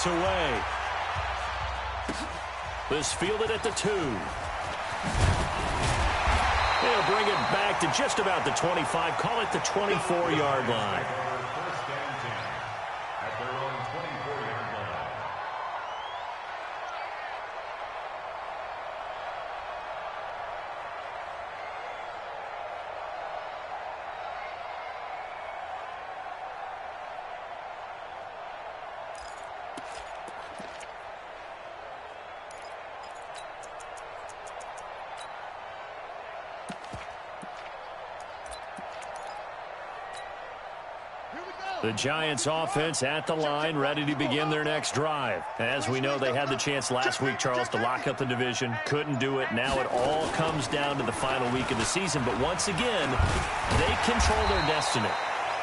Away. This fielded at the 2. They'll bring it back to just about the 25. Call it the 24-yard line. First and 10 at their own 24-yard line. The Giants offense at the line, ready to begin their next drive. As we know, they had the chance last week, Charles, to lock up the division. Couldn't do it. Now it all comes down to the final week of the season. But once again, they control their destiny.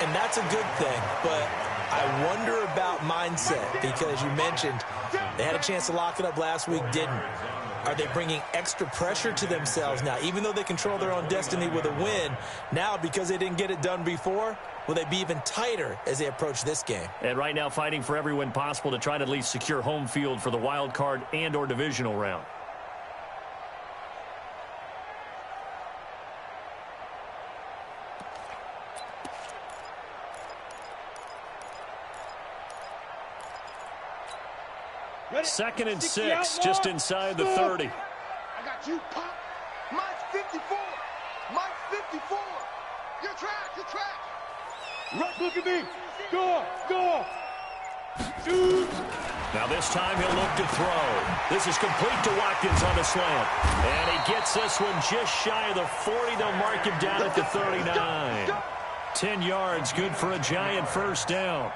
And that's a good thing. But I wonder about mindset, because you mentioned they had a chance to lock it up last week, didn't. Are they bringing extra pressure to themselves now? Even though they control their own destiny with a win, now because they didn't get it done before, will they be even tighter as they approach this game? And right now fighting for every win possible to try to at least secure home field for the wild card and or divisional round. Second and 6, just inside the 30. I got you, Pop. Mine's 54. Mine's 54. You're trash. Rush, look at me. Go. Shoot. Now this time he'll look to throw. This is complete to Watkins on the slant. And he gets this one just shy of the 40. They'll mark him down at the 39. 10 yards, good for a Giant first down.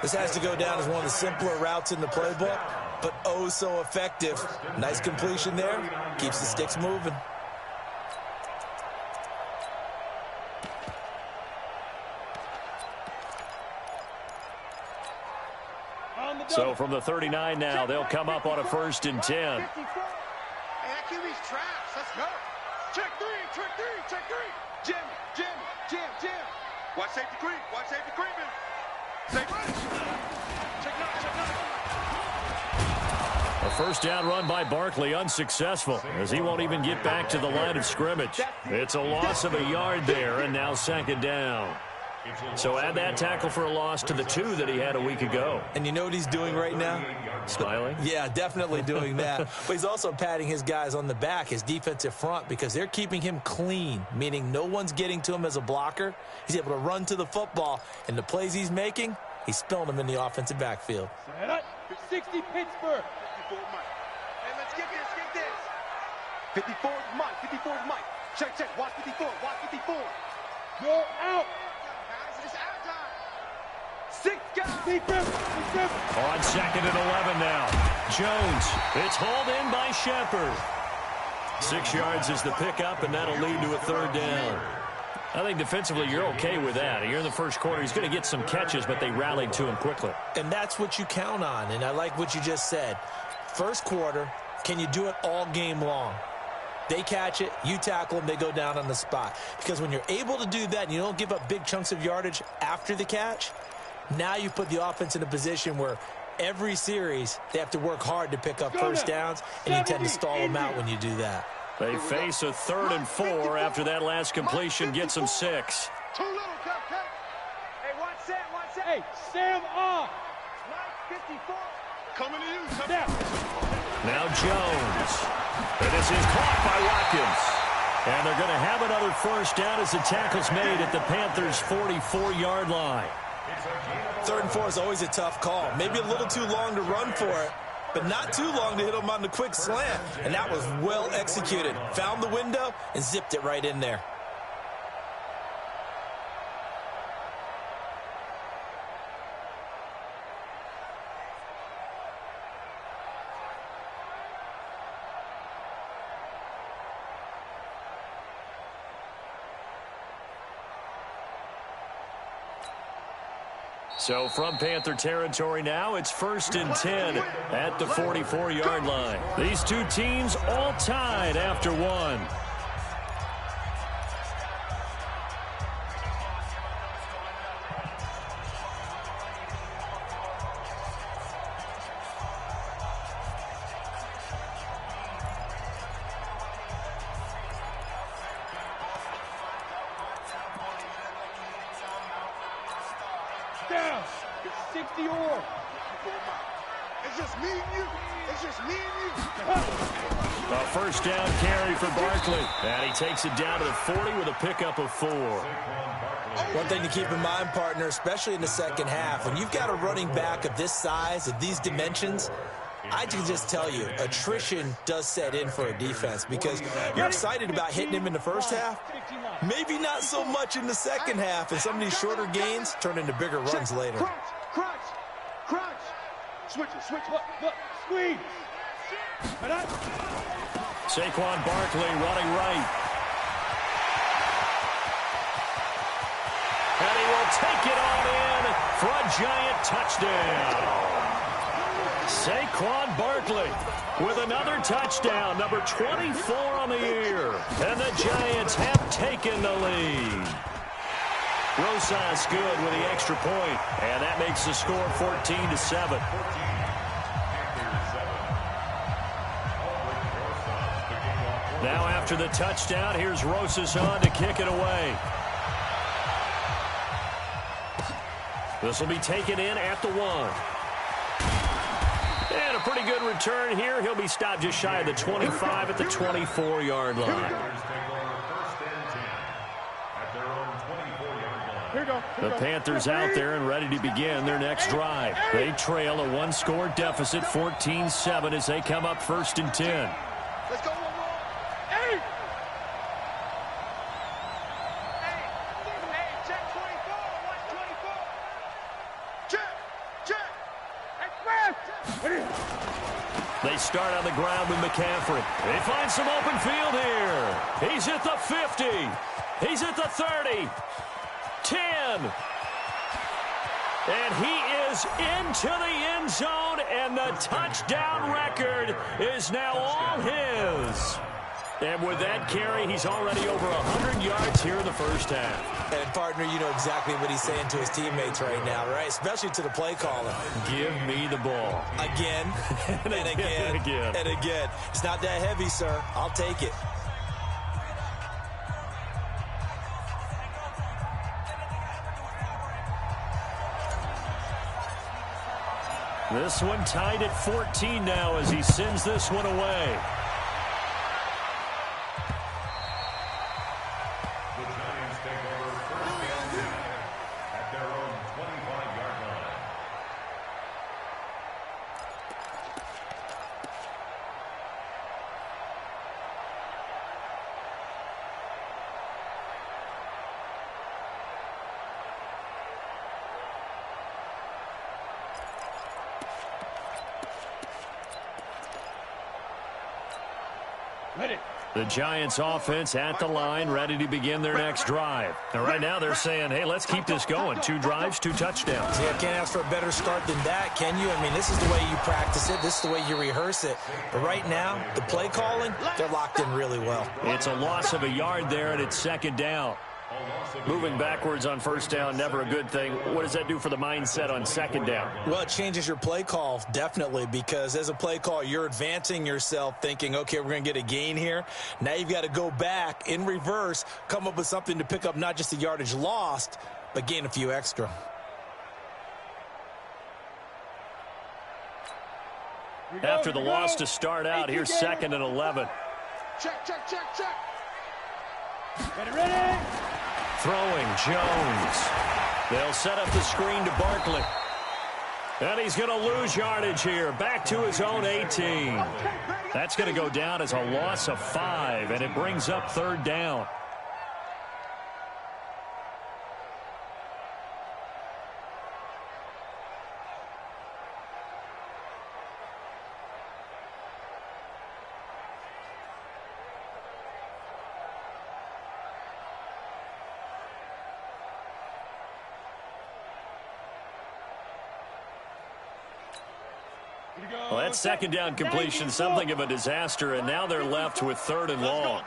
This has to go down as one of the simpler routes in the playbook, but oh so effective. Nice completion there. Keeps the sticks moving. So from the 39 now, they'll come up on a 1st and 10. Hey, that QB's trash. Let's go. Check three. Jim. Watch safety creeping. A first down run by Barkley, unsuccessful, as he won't even get back to the line of scrimmage. It's a loss of a yard there, and now 2nd down. So add that tackle for a loss to the 2 that he had a week ago. And you know what he's doing right now? Smiling? Yeah, definitely doing that. But he's also patting his guys on the back, his defensive front, because they're keeping him clean, meaning no one's getting to him as a blocker. He's able to run to the football, and the plays he's making, he's spilling them in the offensive backfield. 60 Pittsburgh. Hey, let's get this. 54 is Mike. Check. Watch 54. Go out. Guys, it is out time. 6 guys. Defense. On 2nd and 11 now. Jones. It's hauled in by Shepard. 6 yards is the pickup, and that'll lead to a 3rd down. I think defensively you're okay with that. Here in the first quarter, he's going to get some catches, but they rallied to him quickly. And that's what you count on, and I like what you just said. First quarter, can you do it all game long? They catch it, you tackle them, they go down on the spot. Because when you're able to do that and you don't give up big chunks of yardage after the catch, now you put the offense in a position where every series they have to work hard to pick up first downs, and you tend to stall them out when you do that. They face a 3rd and 4 after that last completion gets them 6. Too little, Cut. Hey, watch Sam. Hey, Sam off. Mike 54. Coming to you. Now Jones. And this is caught by Watkins. And they're going to have another first down as the tackle's made at the Panthers' 44-yard line. 3rd and 4 is always a tough call. Maybe a little too long to run for it, but not too long to hit him on the quick slant. And that was well executed. Found the window and zipped it right in there. So from Panther territory now, it's 1st and 10 at the 44-yard line. These two teams all tied after 1. 60 or. It's just me and you. It's just me and you. A first down carry for Barkley. And he takes it down to the 40 with a pickup of 4. One thing to keep in mind, partner, especially in the second half, when you've got a running back of this size, of these dimensions, I can just tell you, attrition does set in for a defense because you're excited about hitting him in the first half. Maybe not so much in the second half, and some of these shorter gains turn into bigger runs later. Crunch. Switch it. Look, squeeze. Saquon Barkley running right. And he will take it on in for a giant touchdown. Saquon Barkley with another touchdown, number 24 on the year. And the Giants have taken the lead. Rosas good with the extra point, and that makes the score 14-7. Now after the touchdown, here's Rosas on to kick it away. This will be taken in at the 1. And a pretty good return here. He'll be stopped just shy of the 25 at the 24-yard line. The Panthers out there and ready to begin their next drive. They trail a one-score deficit, 14-7, as they come up 1st and 10. Let's go. Hey, check 24. Watch 24. Check. They start on the ground with McCaffrey. They find some open field here. He's at the 50. He's at the 30. 10. And he is into the end zone, and the touchdown record is now all his. And with that carry, he's already over 100 yards here in the first half. And, partner, you know exactly what he's saying to his teammates right now, right? Especially to the play caller. Give me the ball. Again, and again, and again. It's not that heavy, sir. I'll take it. This one tied at 14 now as he sends this one away. The Giants take over 1st and 10 at their own 25-yard line. The Giants offense at the line, ready to begin their next drive. And right now they're saying, hey, let's keep this going. 2 drives, 2 touchdowns. Yeah, can't ask for a better start than that, can you? I mean, this is the way you practice it. This is the way you rehearse it. But right now, the play calling, they're locked in really well. It's a loss of a yard there, and it's 2nd down. Moving backwards on 1st down, never a good thing. What does that do for the mindset on 2nd down? Well, it changes your play call, definitely, because as a play call, you're advancing yourself thinking, okay, we're going to get a gain here. Now you've got to go back in reverse, come up with something to pick up not just the yardage lost, but gain a few extra. After the loss to start out, here's 2nd and 11. Check. Ready? Throwing, Jones. They'll set up the screen to Barkley. And he's going to lose yardage here. Back to his own 18. That's going to go down as a loss of 5, and it brings up 3rd down. Well, that 2nd down completion, something of a disaster, and now they're left with 3rd and long.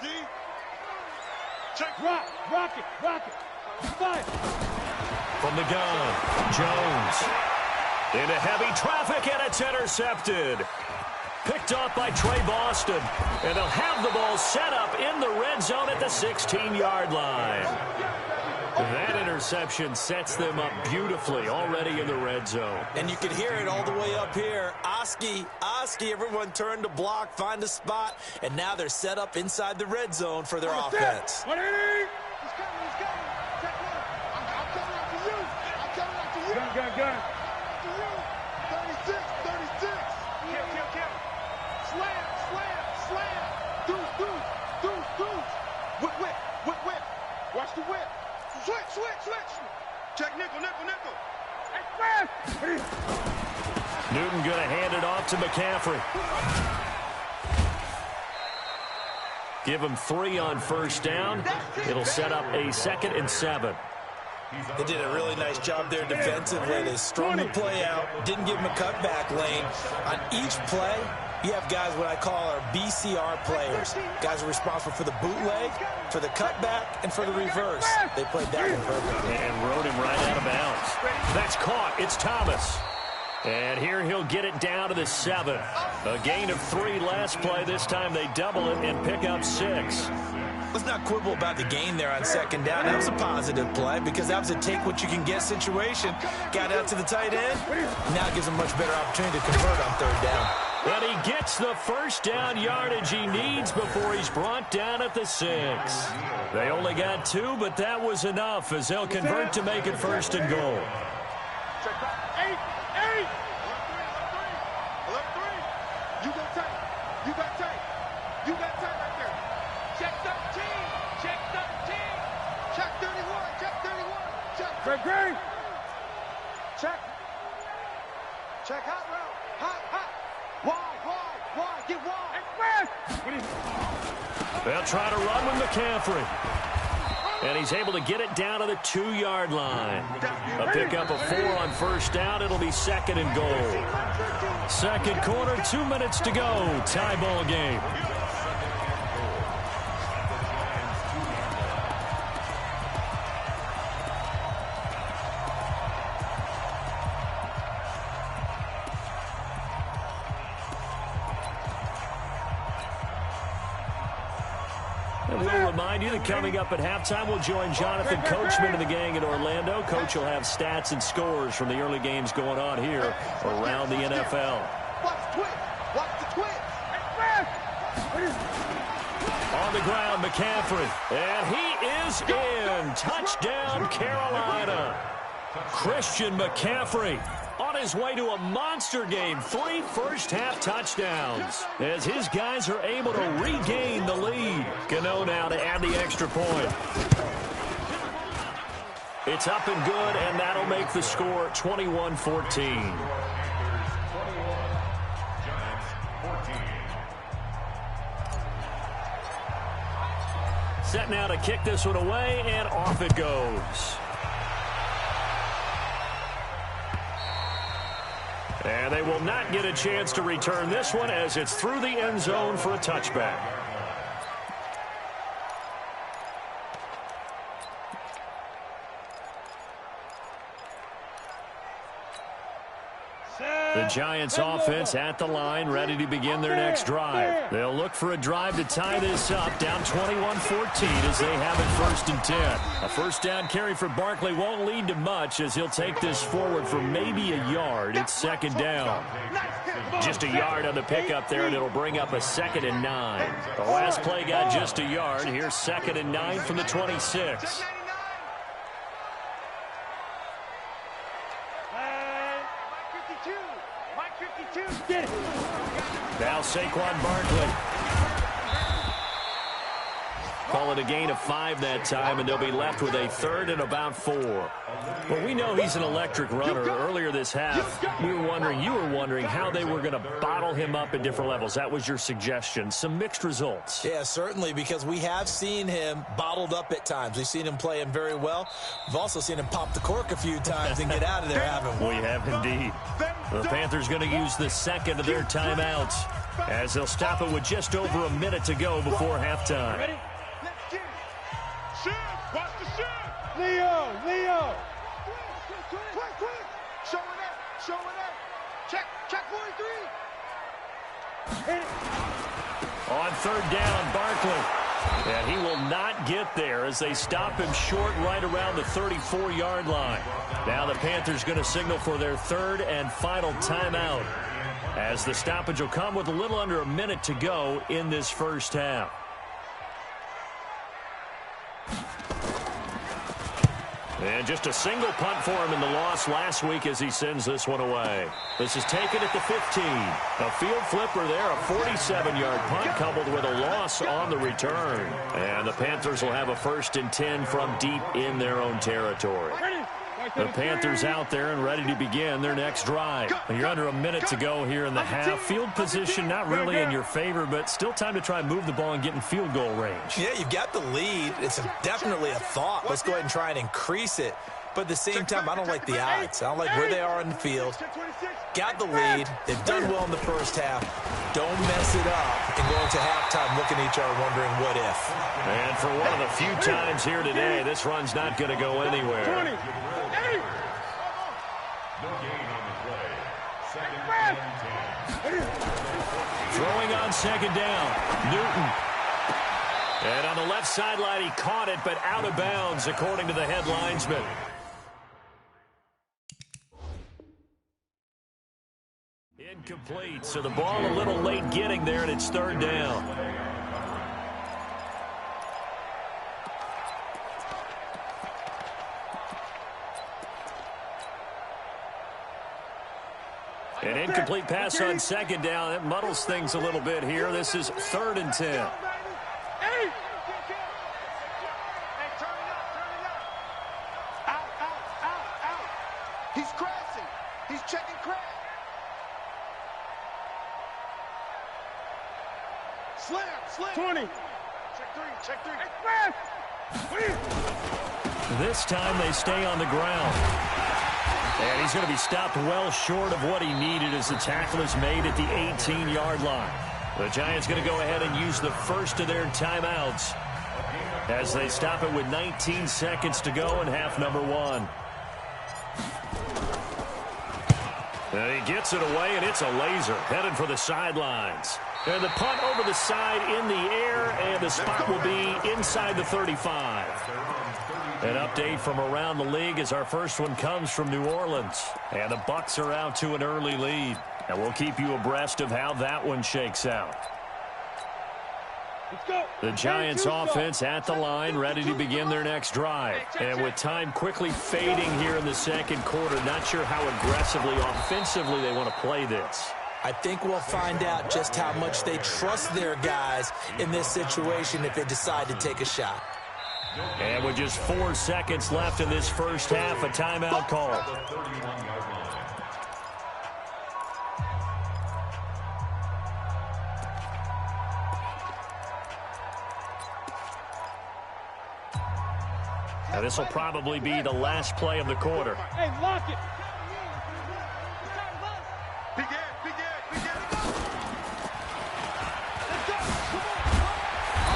Rock it. Five. From the gun, Jones. Into heavy traffic, and it's intercepted. Picked off by Trey Boston. And they'll have the ball set up in the red zone at the 16-yard line. That interception sets them up beautifully already in the red zone. And you can hear it all the way up here. Oski, everyone turned to block, find a spot, and now they're set up inside the red zone for their offense. He's coming. Check one. I'm coming after you. I'm coming after you. Gun. After you. 36. Kill. Slam. Deuce. Whip. Watch the whip. Switch. Check nickel. Newton going to hand it off to McCaffrey. Give him 3 on first down. It'll set up a 2nd and 7. They did a really nice job there defensively. They strung the play out, didn't give him a cutback lane. On each play, you have guys what I call our BCR players. Guys are responsible for the bootleg, for the cutback, and for the reverse. They played that one perfectly. And rode him right out of bounds. That's caught. It's Thomas. And here he'll get it down to the 7. A gain of 3 last play. This time they double it and pick up 6. Let's not quibble about the gain there on 2nd down. That was a positive play because that was a take-what-you-can-get situation. Got out to the tight end. Now it gives him much better opportunity to convert on 3rd down. And he gets the first down yardage he needs before he's brought down at the 6. They only got 2, but that was enough as they'll convert to make it 1st and goal. Eight. You got tight right there. Check 13. Check 31. Check green. Check hot route. Hot. Wide. Get wide. They'll try to run with McCaffrey. And he's able to get it down to the 2-yard line. A pickup of 4 on first down. It'll be 2nd and goal. 2nd quarter, 2 minutes to go. Tie ball game. And we'll remind you that coming up at halftime, we'll join Jonathan Coachman and the gang in Orlando. Coach will have stats and scores from the early games going on here around the NFL. Watch the twist. On the ground, McCaffrey. And he is in. Touchdown, Carolina. Christian McCaffrey on his way to a monster game. 3 first-half touchdowns as his guys are able to regain the lead. Gano now to add the extra point. It's up and good, and that'll make the score 21-14. Set now to kick this one away, and off it goes. And they will not get a chance to return this one as it's through the end zone for a touchback. The Giants offense at the line, ready to begin their next drive. They'll look for a drive to tie this up, down 21-14 as they have it 1st and 10. A first down carry for Barkley won't lead to much as he'll take this forward for maybe a yard. It's 2nd down. Just a yard on the pickup there, and it'll bring up a 2nd and 9. The last play got just a yard. Here's 2nd and 9 from the 26. Now Saquon Barkley. Call it a gain of 5 that time, and they'll be left with a 3rd and about 4. Well, we know he's an electric runner. Earlier this half, you were wondering how they were going to bottle him up at different levels. That was your suggestion. Some mixed results. Yeah, certainly, because we have seen him bottled up at times. We've seen him play him very well. We've also seen him pop the cork a few times and get out of there, haven't we? We have indeed. The Panthers going to use the 2nd of their timeouts as they'll stop it with just over a minute to go before halftime. Ready? Shift! Watch the shift! Leo! Quick! Showing up! Check 43! On 3rd down, Barkley And he will not get there as they stop him short right around the 34-yard line. Now the Panthers going to signal for their third and final timeout, as the stoppage will come with a little under a minute to go in this first half. And just a single punt for him in the loss last week as he sends this one away. This is taken at the 15. A field flipper there, a 47-yard punt coupled with a loss on the return. And the Panthers will have a 1st and 10 from deep in their own territory. The Panthers out there and ready to begin their next drive. You're under a minute to go here in the half. Field position not really in your favor, but still time to try and move the ball and get in field goal range. Yeah, you've got the lead. It's definitely a thought. Let's go ahead and try and increase it. But at the same time, I don't like the odds. I don't like where they are in the field. Got the lead. They've done well in the first half. Don't mess it up and go into halftime looking at each other wondering what if. And for one of the few times here today, this run's not going to go anywhere. Throwing on 2nd down. Newton. And on the left sideline, he caught it, but out of bounds, according to the head linesman. Incomplete, so the ball a little late getting there, and it's 3rd down. An incomplete pass on 2nd down. That muddles things a little bit here. This is 3rd and 10. He's crashing. He's checking crash. Slam. 20. Check three. This time they stay on the ground. And he's going to be stopped well short of what he needed as the tackle is made at the 18-yard line. The Giants going to go ahead and use the first of their timeouts as they stop it with 19 seconds to go in half number 1. And he gets it away, and it's a laser headed for the sidelines. And the punt over the side in the air, and the spot will be inside the 35. An update from around the league as our first one comes from New Orleans. And the Bucs are out to an early lead. And we'll keep you abreast of how that one shakes out. The Giants offense at the line, ready to begin their next drive. And with time quickly fading here in the second quarter, not sure how aggressively, offensively they want to play this. I think we'll find out just how much they trust their guys in this situation if they decide to take a shot. And with just 4 seconds left in this first half, a timeout call. Now this will probably be the last play of the quarter. Hey, lock it.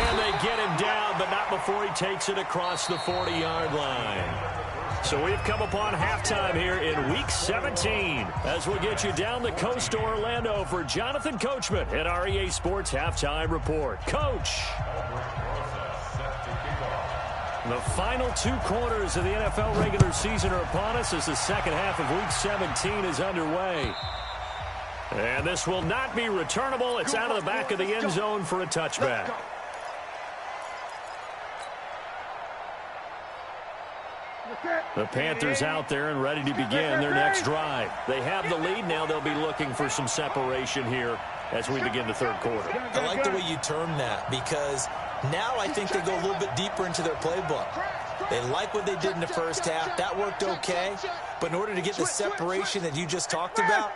And they get him down, but not before he takes it across the 40-yard line. So we've come upon halftime here in Week 17 as we'll get you down the coast to Orlando for Jonathan Coachman at our EA Sports Halftime Report. Coach. The final 2 quarters of the NFL regular season are upon us as the second half of Week 17 is underway. And this will not be returnable. It's out of the back of the end zone for a touchback. The Panthers out there and ready to begin their next drive. They have the lead. Now they'll be looking for some separation here as we begin the third quarter. I like the way you term that because now I think they go a little bit deeper into their playbook. They like what they did in the first half. That worked okay. But in order to get the separation that you just talked about,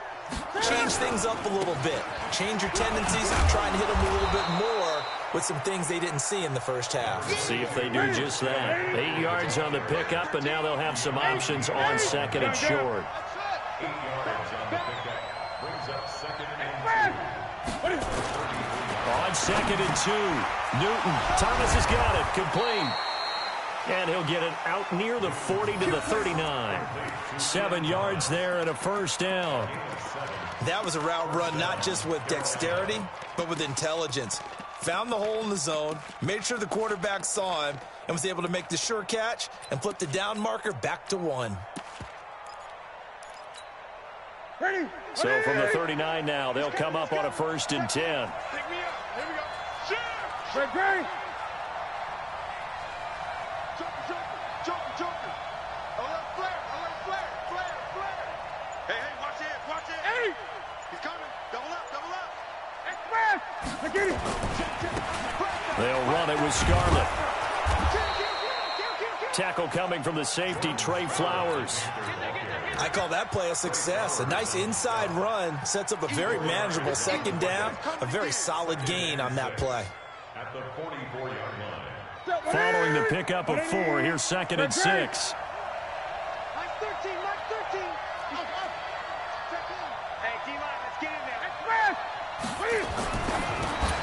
change things up a little bit. Change your tendencies and try and hit them a little bit more with some things they didn't see in the first half. See if they do just that. 8 yards on the pickup, and now they'll have some options on second and short. 8 yards on the pickup. Brings up 2nd and 2. On 2nd and 2. Newton. Thomas has got it. Complete. And he'll get it out near the 40 to the 39. 7 yards there and a first down. That was a route run not just with dexterity, but with intelligence. found the hole in the zone, made sure the quarterback saw him, and was able to make the sure catch and flip the down marker back to 1. Ready? So from the 39 now, they'll come up on a 1st and 10. Pick me up. Here we go. Shoot. Great. Joker. Flare. Hey, watch it. Hey. He's coming. Double up. Express. I get it. They'll run it with Scarlett. Tackle coming from the safety, Trey Flowers. I call that play a success. A nice inside run sets up a very manageable 2nd down, a very solid gain on that play. At the 44-yard line. Following the pickup of 4, here's 2nd and 6. Mike 13. Hey, D-line, let's get in there. Express.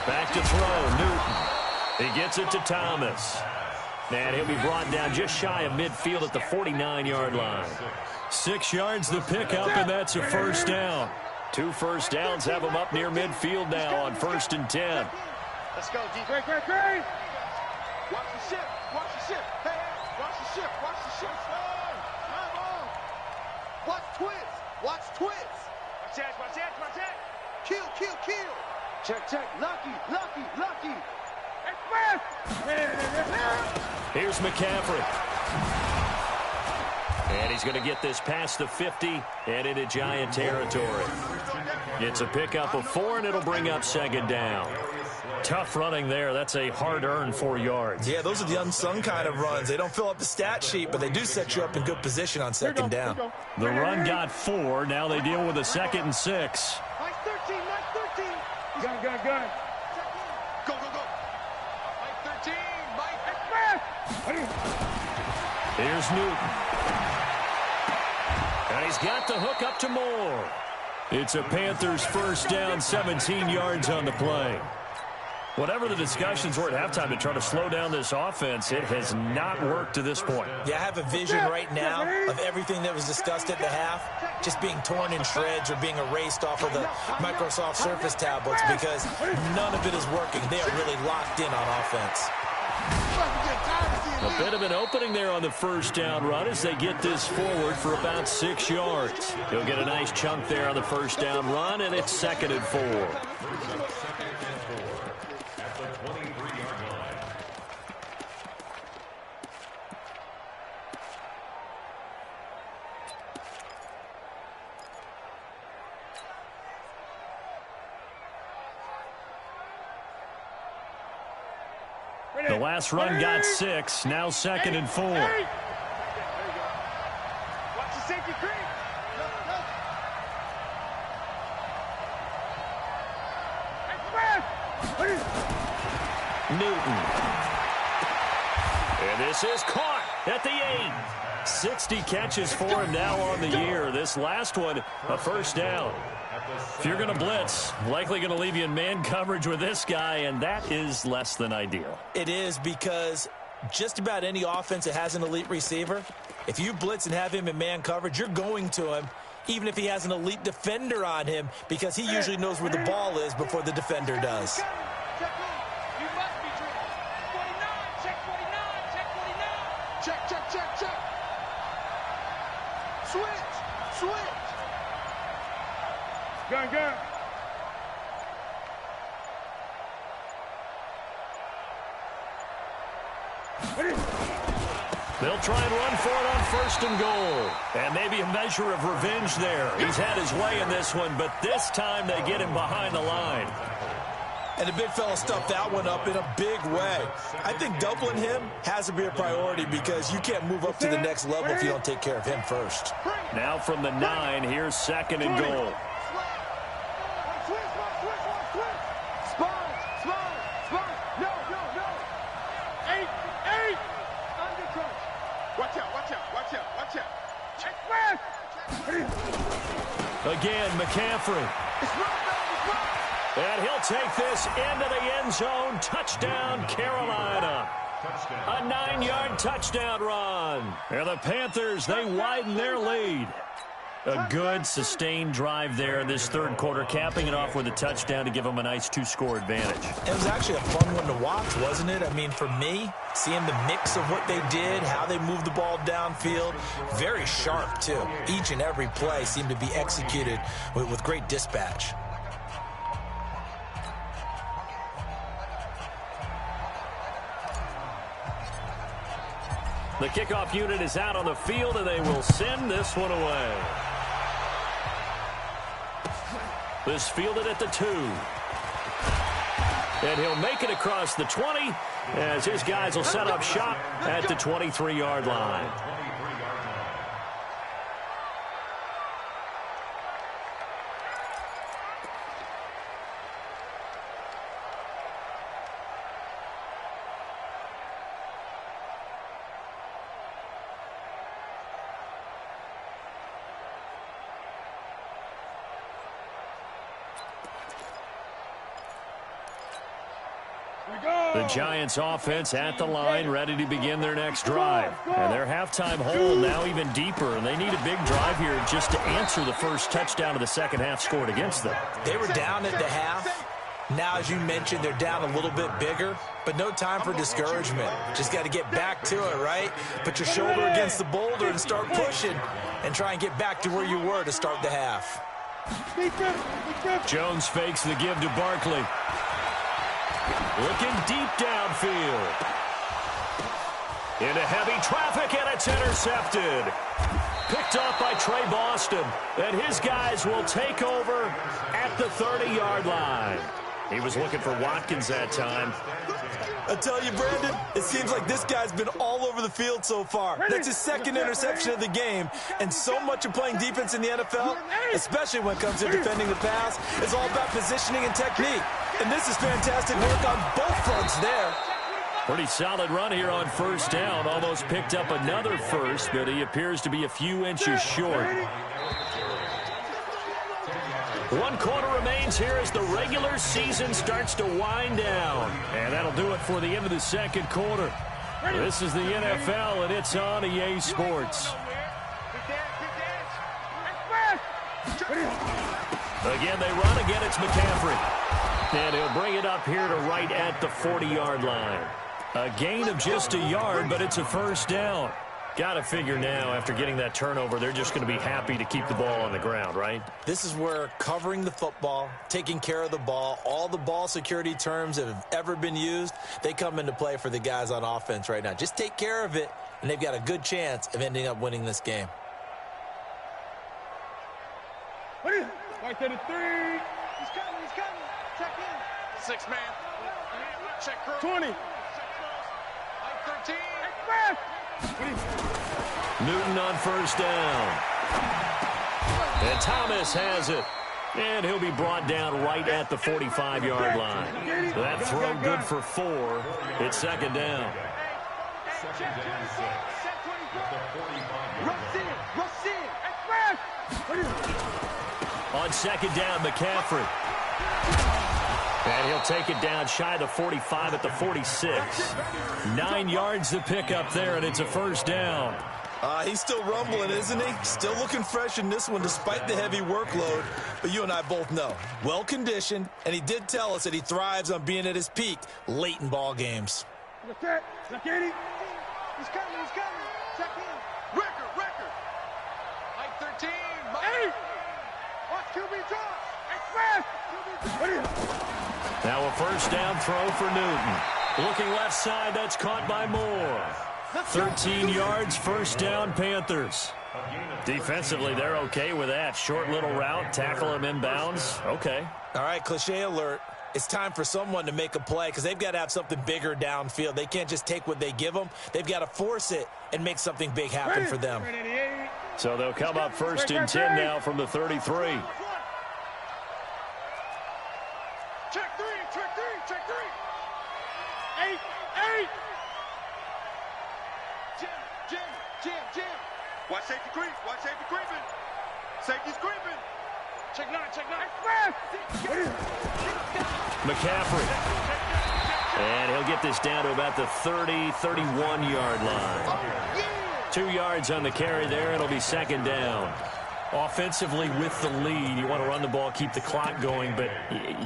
Back to throw, Newton. He gets it to Thomas. And he'll be brought down just shy of midfield at the 49-yard line. 6 yards the pickup, and that's a 1st down. 2 first downs have him up near midfield now on 1st and 10. Let's go, D. Great. Watch the ship. Hey, watch the ship. Watch twins. Watch that. Kill. Check. Lucky. Here's McCaffrey. And he's going to get this past the 50 and into Giant territory. It's a pickup of 4, and it'll bring up 2nd down. Tough running there. That's a hard-earned 4 yards. Yeah, those are the unsung kind of runs. They don't fill up the stat sheet, but they do set you up in good position on 2nd down. The run got 4. Now they deal with a 2nd and 6. Mike 13. Gun. Go. Mike 13. Express. Here's Newton. And he's got the hook up to Moore. It's a Panthers 1st down, 17 yards on the play. Whatever the discussions were at halftime to try to slow down this offense, it has not worked to this point. Yeah, I have a vision right now of everything that was discussed at the half just being torn in shreds or being erased off of the Microsoft Surface tablets because none of it is working. They are really locked in on offense. A bit of an opening there on the 1st down run as they get this forward for about 6 yards. He'll get a nice chunk there on the 1st down run, and it's 2nd and 4. The last run got 6, now 2nd and 4. Watch the safety creep. Newton. And this is caught at the 8. 60 catches for him now on the year. This last one, a 1st down. If you're going to blitz, likely going to leave you in man coverage with this guy, and that is less than ideal. It is because just about any offense that has an elite receiver, if you blitz and have him in man coverage, you're going to him, even if he has an elite defender on him, because he usually knows where the ball is before the defender does. Check. Switch. Gun. They'll try and run for it on 1st and goal. And maybe a measure of revenge there. He's had his way in this one, but this time they get him behind the line. And the big fella stuffed that one up in a big way. I think doubling him has to be a priority because you can't move up to the next level if you don't take care of him first. Now from the 9, here's 2nd and goal. Again, McCaffrey. And he'll take this into the end zone. Touchdown, Carolina. A 9-yard touchdown run. And the Panthers, they widen their lead. A good, sustained drive there in this third quarter, capping it off with a touchdown to give them a nice 2-score advantage. It was actually a fun one to watch, wasn't it? I mean, for me, seeing the mix of what they did, how they moved the ball downfield, very sharp, too. Each and every play seemed to be executed with great dispatch. The kickoff unit is out on the field, and they will send this one away. This fielded at the 2. And he'll make it across the 20 as his guys will set up shop at the 23-yard line. The Giants offense at the line, ready to begin their next drive. And their halftime hole now even deeper, and they need a big drive here just to answer the first touchdown of the second half scored against them. They were down at the half. Now, as you mentioned, they're down a little bit bigger, but no time for discouragement. Just got to get back to it, right? Put your shoulder against the boulder and start pushing and try and get back to where you were to start the half. Jones fakes the give to Barkley. Looking deep downfield. Into heavy traffic, and it's intercepted. Picked off by Trey Boston, and his guys will take over at the 30-yard line. He was looking for Watkins that time. I tell you, Brandon, it seems like this guy's been all over the field so far. That's his second interception of the game, and so much of playing defense in the NFL, especially when it comes to defending the pass, is all about positioning and technique. And this is fantastic work on both fronts there. Pretty solid run here on first down. Almost picked up another first, but he appears to be a few inches short. 1 quarter remains here as the regular season starts to wind down. And that'll do it for the end of the second quarter. This is the NFL, and it's on EA Sports. Again, they run. Again, it's McCaffrey. And he'll bring it up here to right at the 40-yard line. A gain of just a yard, but it's a first down. Got to figure now, after getting that turnover, they're just going to be happy to keep the ball on the ground, right? This is where covering the football, taking care of the ball, all the ball security terms that have ever been used, they come into play for the guys on offense right now. Just take care of it, and they've got a good chance of ending up winning this game. Right to the 3. He's coming, he's coming. Check in. 6 man. Check crew. 20. 13. Newton on first down. And Thomas has it. And he'll be brought down right at the 45-yard line. That throw good for 4. It's second down. On second down, McCaffrey. And he'll take it down shy of the 45 at the 46. 9 yards to pick up there, and it's a first down. He's still rumbling, isn't he? Still looking fresh in this one despite the heavy workload. But you and I both know, well-conditioned, and he did tell us that he thrives on being at his peak late in ball games. He's coming, he's coming. Check in. Record. Mike 13. Mike. Watch QB draw. Now a first down throw for Newton. Looking left side, that's caught by Moore. 13 yards, first down, Panthers. Defensively, they're okay with that. Short little route, tackle him inbounds. Okay. All right, cliche alert. It's time for someone to make a play because they've got to have something bigger downfield. They can't just take what they give them. They've got to force it and make something big happen for them. So they'll come up first and 10 now from the 33. Check three. 8. Jim. Watch safety creeping. Safety's creeping. Check 9. McCaffrey. And he'll get this down to about the 31-yard line. 2 yards on the carry there. It'll be second down. Offensively with the lead, you want to run the ball, keep the clock going, but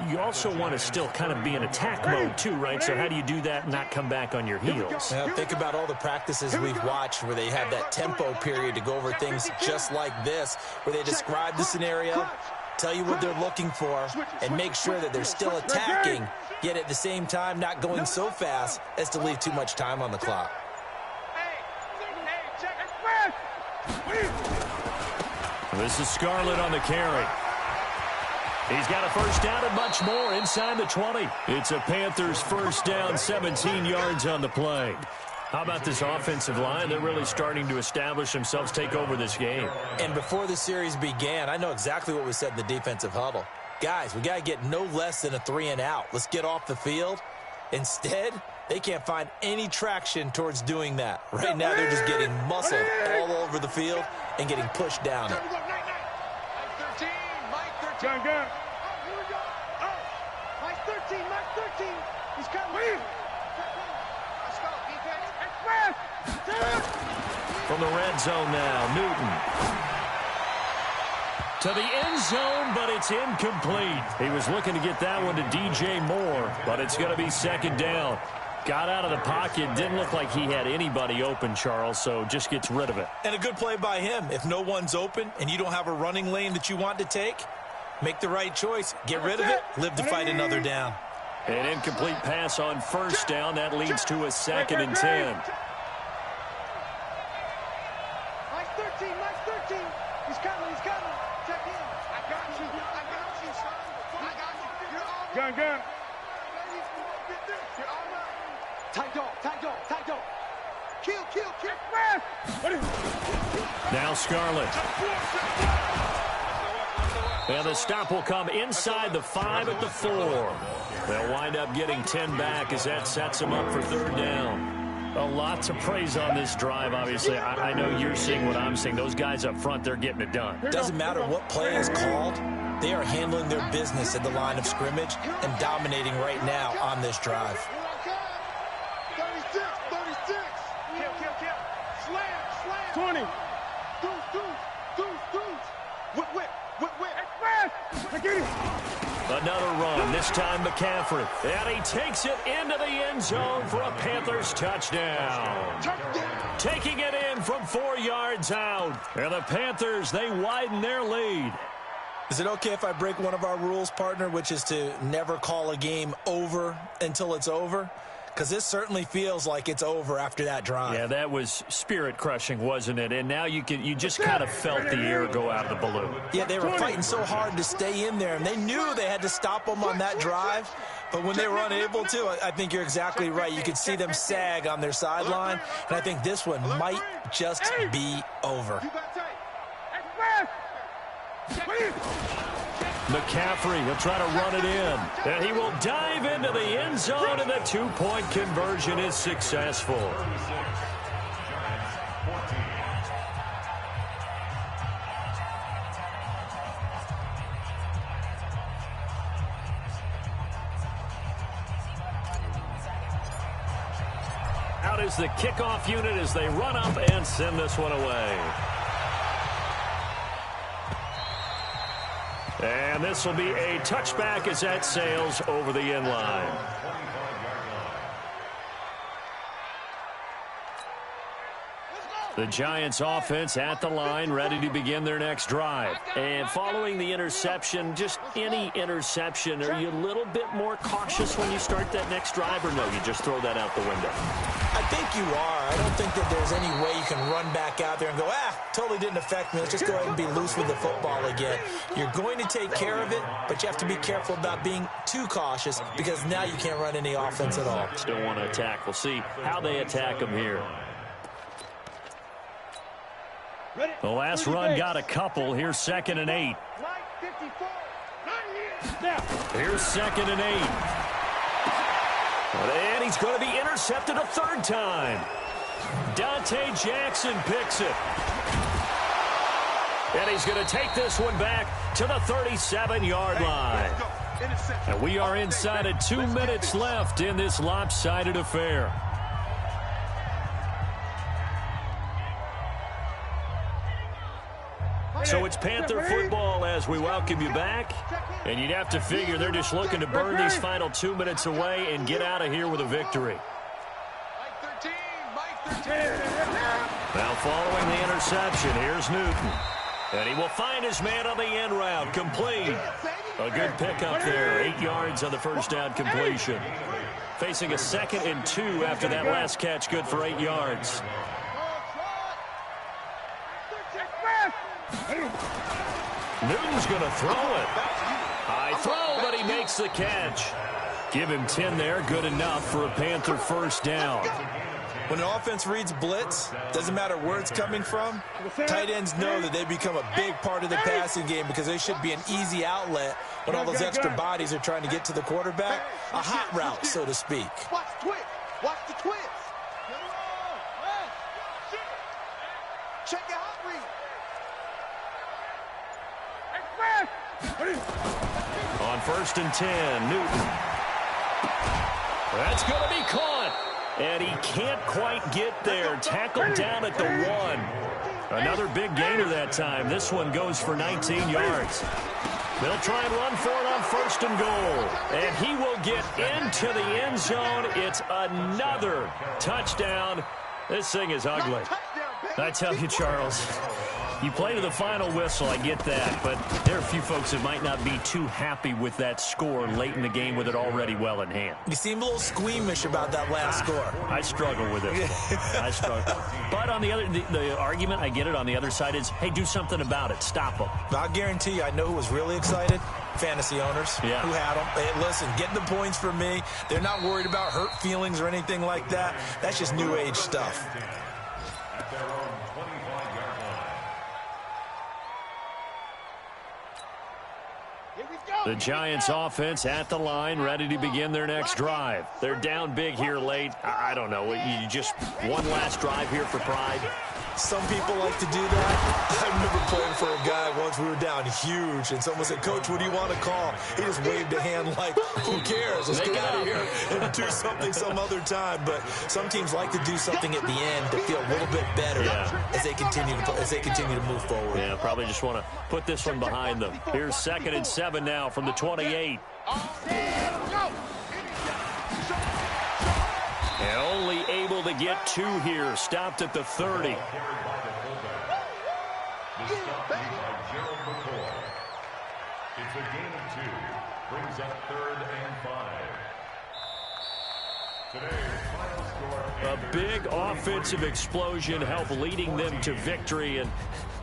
you also want to still kind of be in attack mode too, right? So how do you do that and not come back on your heels? Now, think about all the practices we've watched where they have that tempo period to go over things just like this, where they describe the scenario, tell you what they're looking for, and make sure that they're still attacking, yet at the same time not going so fast as to leave too much time on the clock. This is Scarlett on the carry. He's got a first down and much more inside the 20. It's a Panthers first down, 17 yards on the play. How about this offensive line? They're really starting to establish themselves, take over this game. And before the series began, I know exactly what was said in the defensive huddle. Guys, we got to get no less than a 3-and-out. Let's get off the field. Instead, they can't find any traction towards doing that. Right now, they're just getting muscled all over the field and getting pushed down it. Gun. Oh, here we go. Oh, Mike 13. He's coming. Let's go, defense. From the red zone now, Newton. To the end zone, but it's incomplete. He was looking to get that one to DJ Moore, but it's going to be second down. Got out of the pocket, didn't look like he had anybody open, Charles, so just gets rid of it. And a good play by him. If no one's open and you don't have a running lane that you want to take, make the right choice. Get rid of it. Live to fight another down. An incomplete pass on first down. That leads to a 2nd and 10. Mike 13. He's coming. Check in. I got you, son. I got you. You're all right. Gun. You're all right. Tight dog. Kill. Now Scarlett. And the stop will come inside the 5 at the 4. They'll wind up getting 10 back as that sets them up for third down. A lot to praise on this drive, obviously. I know you're seeing what I'm seeing. Those guys up front, they're getting it done. Doesn't matter what play is called. They are handling their business at the line of scrimmage and dominating right now on this drive. 36. Kill. Slam. 20. Deuce. Whip. Another run, this time McCaffrey. And he takes it into the end zone for a Panthers touchdown. Taking it in from 4 yards out. And the Panthers, they widen their lead. Is it okay if I break one of our rules, partner, which is to never call a game over until it's over? Because this certainly feels like it's over after that drive. Yeah, that was spirit-crushing, wasn't it? And now you just kind of felt the air go out of the balloon. Yeah, they were fighting so hard to stay in there, and they knew they had to stop them on that drive. But when they were unable to, I think you're exactly right. You could see them sag on their sideline, and I think this one might just be over. McCaffrey will try to run it in. And he will dive into the end zone, and the 2-point conversion is successful. Out is the kickoff unit as they run up and send this one away. And this will be a touchback as that sails over the end line. The Giants offense at the line, ready to begin their next drive. And following the interception, just any interception, are you a little bit more cautious when you start that next drive, or no, you just throw that out the window? I think you are. I don't think that there's any way you can run back out there and go, totally didn't affect me. Let's just go ahead and be loose with the football again. You're going to take care of it, but you have to be careful about being too cautious because now you can't run any offense at all. Still want to attack. We'll see how they attack them here. The last run got a couple. Here's 2nd and 8. Here's 2nd and 8. And he's going to be intercepted a third time. Dante Jackson picks it. And he's going to take this one back to the 37-yard line. And we are inside of 2 minutes left in this lopsided affair. So it's Panther football as we welcome you back. And you'd have to figure they're just looking to burn these final 2 minutes away and get out of here with a victory. Now following the interception, here's Newton. And he will find his man on the end route. Complete. A good pickup there. 8 yards on the first down completion. Facing a 2nd and 2 after that last catch. Good for 8 yards. Newton's going to throw it. High throw, but he makes the catch. Give him 10 there. Good enough for a Panther first down. When an offense reads blitz, doesn't matter where it's coming from, tight ends know that they become a big part of the passing game because they should be an easy outlet when all those extra bodies are trying to get to the quarterback. A hot route, so to speak. Watch the twist. Watch the twist. Check your hot read. On 1st and 10, Newton. That's going to be caught. And he can't quite get there. Tackled down at the 1. Another big gainer that time. This one goes for 19 yards. They'll try and run for it on 1st and goal. And he will get into the end zone. It's another touchdown. This thing is ugly. I tell you, Charles, you play to the final whistle, I get that, but there are a few folks that might not be too happy with that score late in the game with it already well in hand. You seem a little squeamish about that last score. I struggle with it. I struggle. But on the other, the argument, I get it, on the other side is, hey, do something about it. Stop them. I'll guarantee you, I know who was really excited. Fantasy owners who had them. Hey, listen, getting the points for me. They're not worried about hurt feelings or anything like that. That's just new age stuff. At their own 25-yard line. The Giants offense at the line, ready to begin their next drive. They're down big here late. I don't know. You just one last drive here for pride. Some people like to do that. I remember playing for a guy once. We were down huge, and someone said, "Coach, what do you want to call?" He just waved a hand like, "Who cares? Let's get out of here and do something some other time." But some teams like to do something at the end to feel a little bit better as they continue to move forward. Yeah, probably just want to put this one behind them. Here's 2nd and 7 now from the 28. And only able to get 2 here. Stopped at the 30. It's a gain of 2. Brings up 3rd and 5. Today's final score. A big offensive explosion helped leading them to victory. And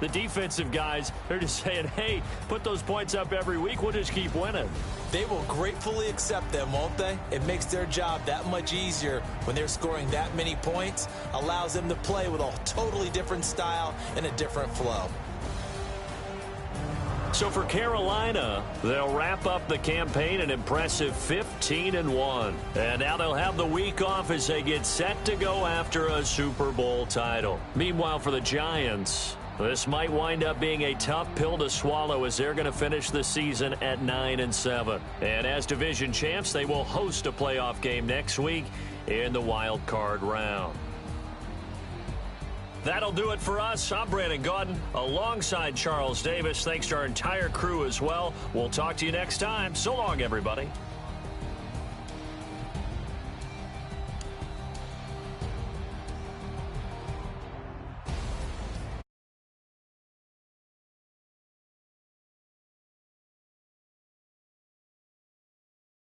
the defensive guys, they're just saying, hey, put those points up every week. We'll just keep winning. They will gratefully accept them, won't they? It makes their job that much easier when they're scoring that many points. Allows them to play with a totally different style and a different flow. So for Carolina, they'll wrap up the campaign an impressive 15-1. And now they'll have the week off as they get set to go after a Super Bowl title. Meanwhile, for the Giants, this might wind up being a tough pill to swallow as they're going to finish the season at 9-7. And as division champs, they will host a playoff game next week in the wild card round. That'll do it for us. I'm Brandon Gaudin alongside Charles Davis. Thanks to our entire crew as well. We'll talk to you next time. So long, everybody.